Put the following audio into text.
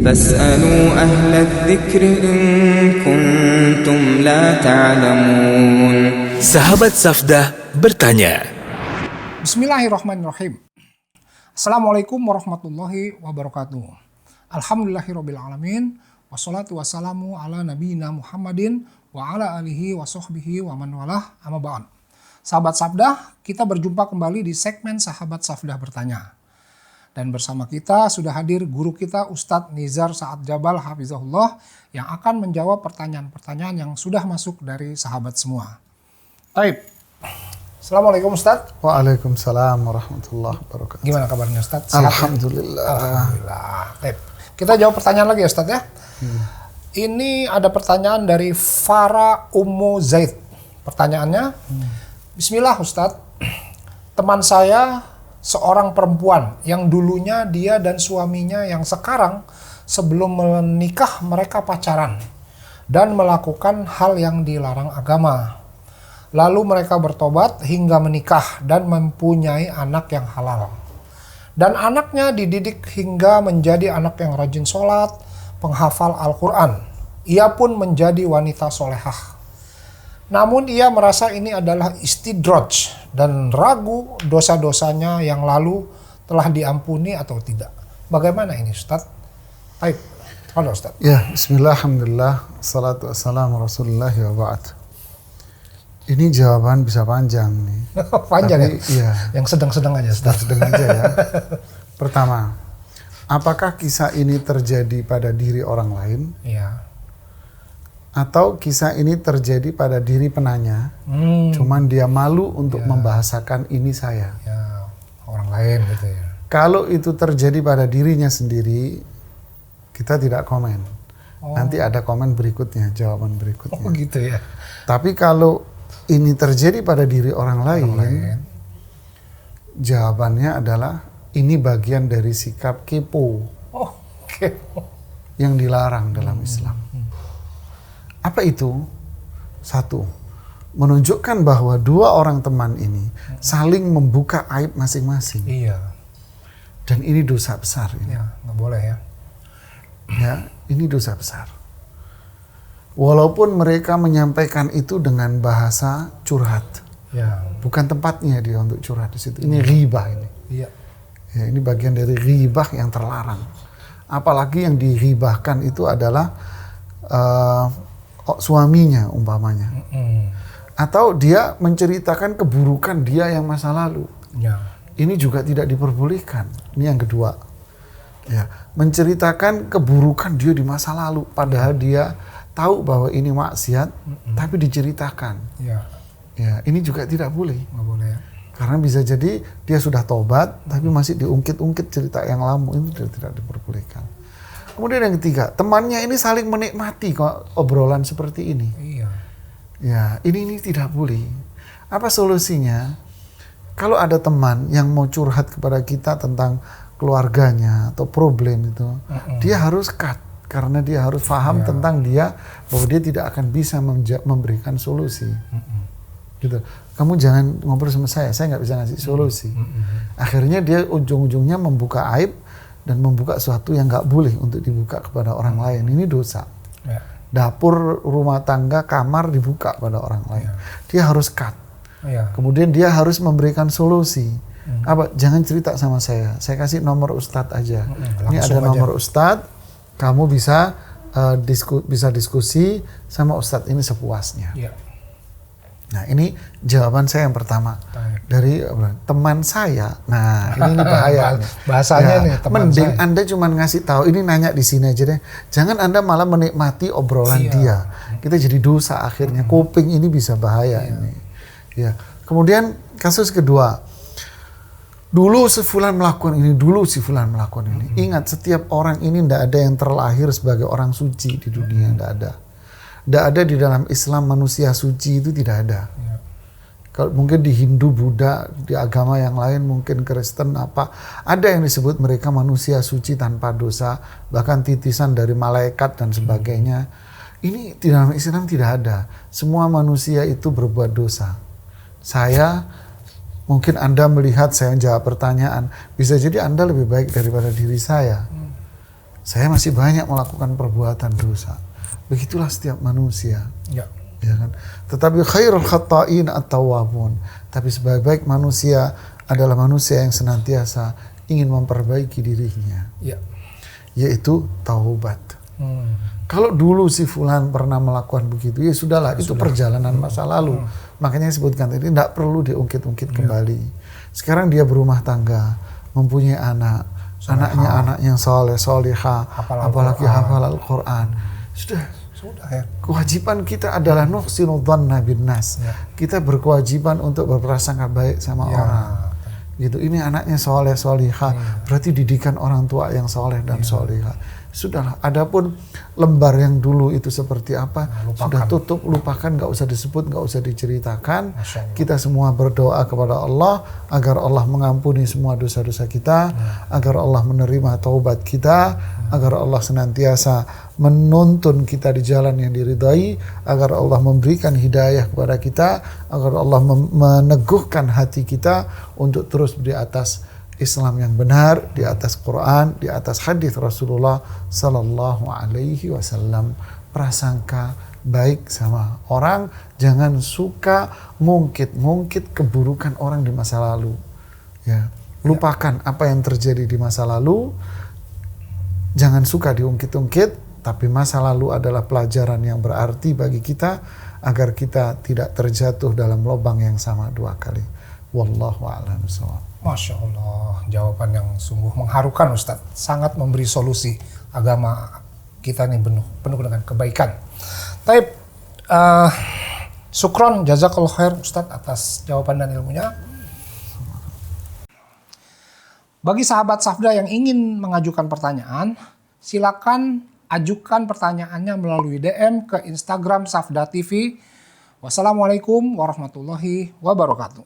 فاسألوا أهل الذكر إن كنتم لا تعلمون. Sahabat Safdah bertanya. Bismillahirrahmanirrahim. Assalamualaikum warahmatullahi wabarakatuh. Alhamdulillahirrabbilalamin. Wassalatu wassalamu ala nabiyina Muhammadin wa ala alihi wa sahbihi wa man walah, amma ba'd. Sahabat Safdah, kita berjumpa kembali di segmen Sahabat Safdah bertanya. Dan bersama kita sudah hadir guru kita Ustadz Nizar Sa'ad Jabal Hafizahullah yang akan menjawab pertanyaan-pertanyaan yang sudah masuk dari sahabat semua. Baik. Assalamualaikum Ustadz. Waalaikumsalam warahmatullahi wabarakatuh. Gimana kabarnya Ustadz? Sehat, Alhamdulillah. ya? Alhamdulillah. Baik. Kita jawab pertanyaan lagi ya Ustadz ya. Ini ada pertanyaan dari Farah Ummu Zaid. Pertanyaannya, Bismillah Ustadz, teman saya seorang perempuan yang dulunya dia dan suaminya yang sekarang sebelum menikah mereka pacaran dan melakukan hal yang dilarang agama. Lalu mereka bertobat hingga menikah dan mempunyai anak yang halal. Dan anaknya dididik hingga menjadi anak yang rajin sholat, penghafal Al-Quran. Ia pun menjadi wanita solehah. Namun ia merasa ini adalah istidraj dan ragu dosa-dosanya yang lalu telah diampuni atau tidak. Bagaimana ini Ustaz? Baik, halo Ustaz. Ya, bismillah, alhamdulillah, salatu wassalamu rasulullah wa ba'd. Ini jawaban bisa panjang nih. Panjang. Tapi, ya? Iya. Yang sedang-sedang aja Ustaz. Sedang aja ya. Pertama, apakah kisah ini terjadi pada diri orang lain? Iya. Atau kisah ini terjadi pada diri penanya, cuman dia malu untuk membahasakan ini saya. Ya, orang lain gitu ya. Kalau itu terjadi pada dirinya sendiri, kita tidak komen. Nanti ada komen berikutnya, jawaban berikutnya. Oh gitu ya. Tapi kalau ini terjadi pada diri orang lain, jawabannya adalah ini bagian dari sikap kepo yang dilarang dalam Islam. Apa itu? Satu, menunjukkan bahwa dua orang teman ini saling membuka aib masing-masing. Iya. Dan ini dosa besar. Ini. Ya, nggak boleh ya. Ya, ini dosa besar. Walaupun mereka menyampaikan itu dengan bahasa curhat. Ya. Bukan tempatnya dia untuk curhat di situ. Ini ghibah ini. Iya. Ya, ini bagian dari ghibah yang terlarang. Apalagi yang dighibahkan itu adalah suaminya umpamanya. Atau dia menceritakan keburukan dia yang masa lalu. Ya. Ini juga tidak diperbolehkan. Ini yang kedua. Ya, menceritakan keburukan dia di masa lalu padahal dia tahu bahwa ini maksiat tapi diceritakan. Ya. Ya, ini juga tidak boleh. Nggak boleh ya. Karena bisa jadi dia sudah tobat tapi masih diungkit-ungkit cerita yang lama, ini tidak diperbolehkan. Kemudian yang ketiga, temannya ini saling menikmati kok obrolan seperti ini. Iya. Ya, ini tidak boleh. Apa solusinya? Kalau ada teman yang mau curhat kepada kita tentang keluarganya atau problem itu, dia harus cut karena dia harus paham tentang dia bahwa dia tidak akan bisa memberikan solusi. Gitu. Kamu jangan ngobrol sama saya nggak bisa ngasih solusi. Akhirnya dia ujung-ujungnya membuka aib dan membuka sesuatu yang nggak boleh untuk dibuka kepada orang lain. Ini dosa. Ya. Dapur, rumah tangga, kamar dibuka pada orang lain. Dia harus cut. Ya. Kemudian dia harus memberikan solusi. Apa? Jangan cerita sama saya kasih nomor Ustadz aja. Ini ada nomor Ustadz, kamu bisa diskusi sama Ustadz ini sepuasnya. Ya. Nah, ini jawaban saya yang pertama. Dari teman saya. Nah, ini bahaya. Bahasanya nih teman mending saya. Anda cuma ngasih tahu, ini nanya di sini aja deh. Jangan Anda malah menikmati obrolan dia. Kita jadi dosa akhirnya. Kuping ini bisa bahaya ini. Ya. Kemudian kasus kedua. Dulu si fulan melakukan ini, Ingat, setiap orang ini tidak ada yang terlahir sebagai orang suci di dunia, tidak ada. Tidak ada di dalam Islam manusia suci, itu tidak ada. Kalau mungkin di Hindu, Buddha, di agama yang lain, mungkin Kristen ada yang disebut mereka manusia suci tanpa dosa, bahkan titisan dari malaikat dan sebagainya. Ini di dalam Islam tidak ada. Semua manusia itu berbuat dosa. Mungkin Anda melihat saya menjawab pertanyaan, bisa jadi Anda lebih baik daripada diri saya. Saya masih banyak melakukan perbuatan dosa. Begitulah setiap manusia. Ya. Ya kan? Tetapi khairul khata'in at-tawwabun. Tapi sebaik-baik manusia adalah manusia yang senantiasa ingin memperbaiki dirinya. Ya. Yaitu taubat. Kalau dulu si fulan pernah melakukan begitu, ya sudahlah, itu perjalanan masa lalu. Makanya disebutkan tadi tidak perlu diungkit-ungkit kembali. Sekarang dia berumah tangga, mempunyai anak, anaknya anak yang soleh, solihah, apalagi hafal Al-Quran. Sudah ya. Kewajiban kita adalah nuhsinu dhanna bin nas. Kita berkewajiban untuk berprasangka baik sama orang. Gitu. Ini anaknya soleh, solihah. Berarti didikan orang tua yang soleh dan solihah. Sudahlah, adapun lembar yang dulu itu seperti apa, sudah tutup, lupakan, nggak usah disebut, nggak usah diceritakan. Kita semua berdoa kepada Allah agar Allah mengampuni semua dosa-dosa kita, agar Allah menerima taubat kita, agar Allah senantiasa menuntun kita di jalan yang diridai, agar Allah memberikan hidayah kepada kita, agar Allah meneguhkan hati kita untuk terus di atas Islam yang benar, di atas Quran, di atas hadis Rasulullah Sallallahu Alaihi Wasallam. Prasangka baik sama orang, jangan suka ngungkit keburukan orang di masa lalu. Ya, lupakan apa yang terjadi di masa lalu. Jangan suka diungkit-ungkit, tapi masa lalu adalah pelajaran yang berarti bagi kita agar kita tidak terjatuh dalam lubang yang sama dua kali. Wallahu a'lam bishawab. Masya Allah, jawaban yang sungguh mengharukan Ustadz. Sangat memberi solusi. Agama kita ini penuh dengan kebaikan. Taib, syukron, jazakallahu khair Ustadz atas jawaban dan ilmunya. Bagi sahabat Safda yang ingin mengajukan pertanyaan, silakan ajukan pertanyaannya melalui DM ke Instagram Safda TV. Wassalamualaikum warahmatullahi wabarakatuh.